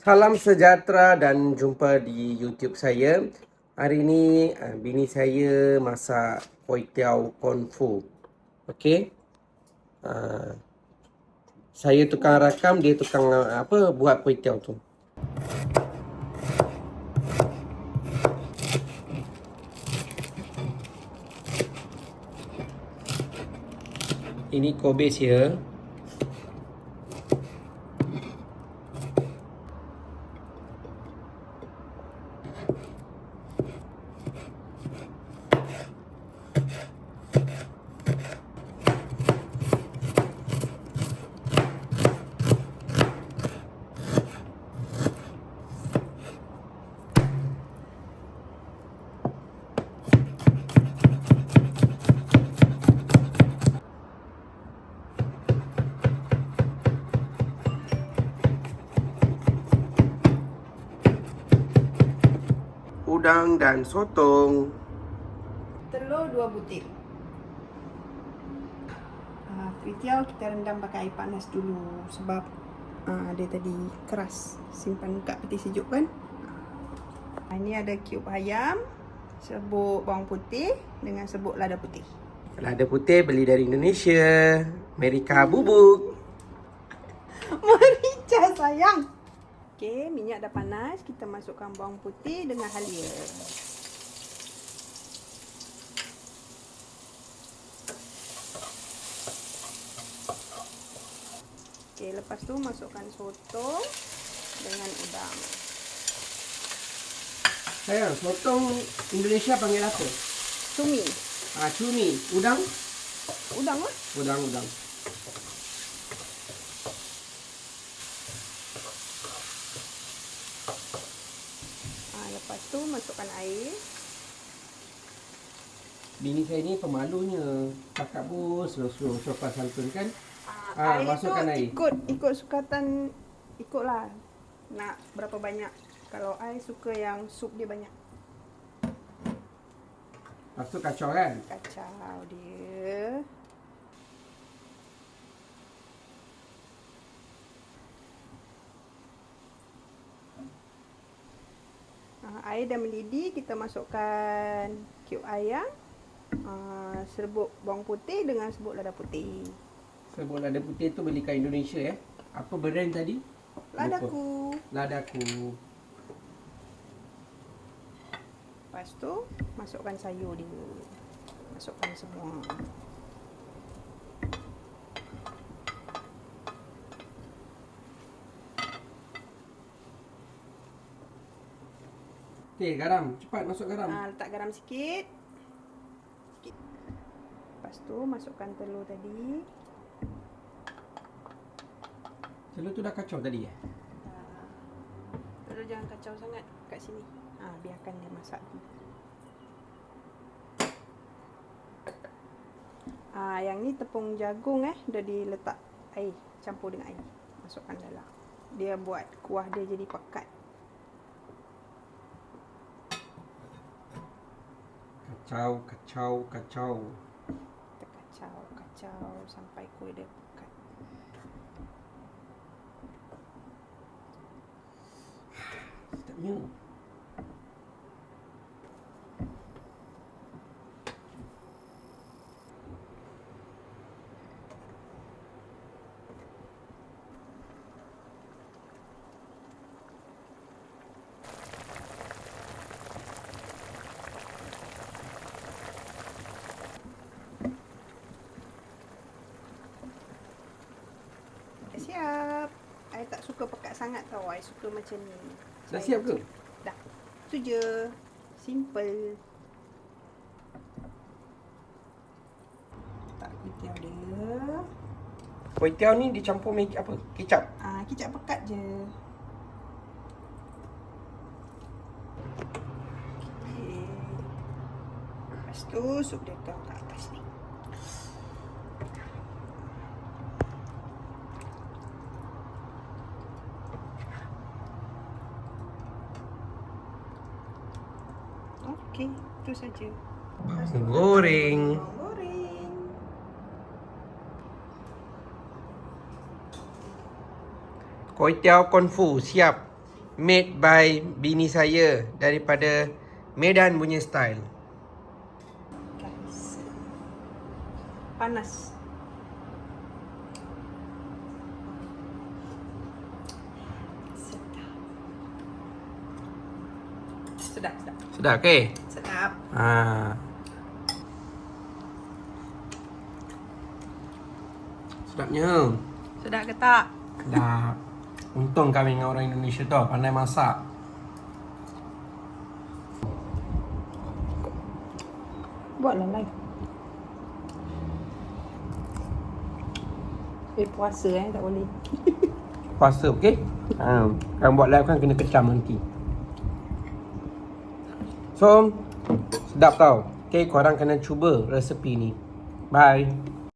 Salam sejahtera dan jumpa di YouTube saya. Hari ini bini saya masak kuih tiaw kung fu. Okey. Saya tukang rakam, dia tukang buat kuih tiaw tu. Ini kobe dia. Udang dan sotong. Telur 2 butir. Kuih tiaw kita rendam pakai air panas dulu sebab dia tadi keras. Simpan kat peti sejuk kan. Ini ada cube ayam, serbuk bawang putih dengan serbuk lada putih. Lada putih beli dari Indonesia. Amerika bubuk. Merica sayang. Okey, minyak dah panas, kita masukkan bawang putih dengan halia. Okey, lepas tu masukkan sotong dengan udang. Sayang, sotong Indonesia panggil apa? Cumi. Cumi. Udang? Udang lah. Udang. Lepas tu masukkan air. Bini saya ni pemalunya. Cakap slow sopan santun kan. Air masukkan tu air. Ikut sukatan, ikutlah nak berapa banyak. Kalau I suka yang sup dia banyak. Lepas tu kacau kan? Kacau dia. Air dah mendidih, kita masukkan cube ayam, serbuk bawang putih dengan serbuk lada putih. Serbuk lada putih tu beli kat Indonesia ya. Apa brand tadi? Ladaku. Ladaku. Lepas tu masukkan sayur dia. Masukkan semua. Okey, garam. Cepat masuk garam. Letak garam sikit. Lepas tu masukkan telur tadi. Telur tu dah kacau tadi ya? Telur jangan kacau sangat kat sini. Biarkan dia masak. Yang ni tepung jagung dah diletak air, campur dengan air. Masukkan dalam. Dia buat kuah dia jadi pekat. Kacau. Kita kacau sampai kuih dia pekat. Sedapnya. Siap. I tak suka pekat sangat tau. I suka macam ni. Dah siap ke? Dah. Itu je. Simple. Tak kuih tiaw dia. Kuih tiaw ni dicampur apa? Kicap. Kicap pekat je. Okay. Lepas tu sup dia tuang kat atas ni. Okey, itu saja. Goreng. Goreng. Kuih tiaw kung fu siap. made by bini saya daripada Medan punya style. Guys. Panas. Sedap. Sedap. Sedap ke? Sedap. Sedapnya. Sedap ke tak? Sedap. Untung kami dengan orang Indonesia tu pandai masak. Buatlah live. Puasa tak boleh. Puasa, okey? Kan buat live kan kena kecam nanti. So, sedap tau. Okay, korang kena cuba resepi ni. Bye.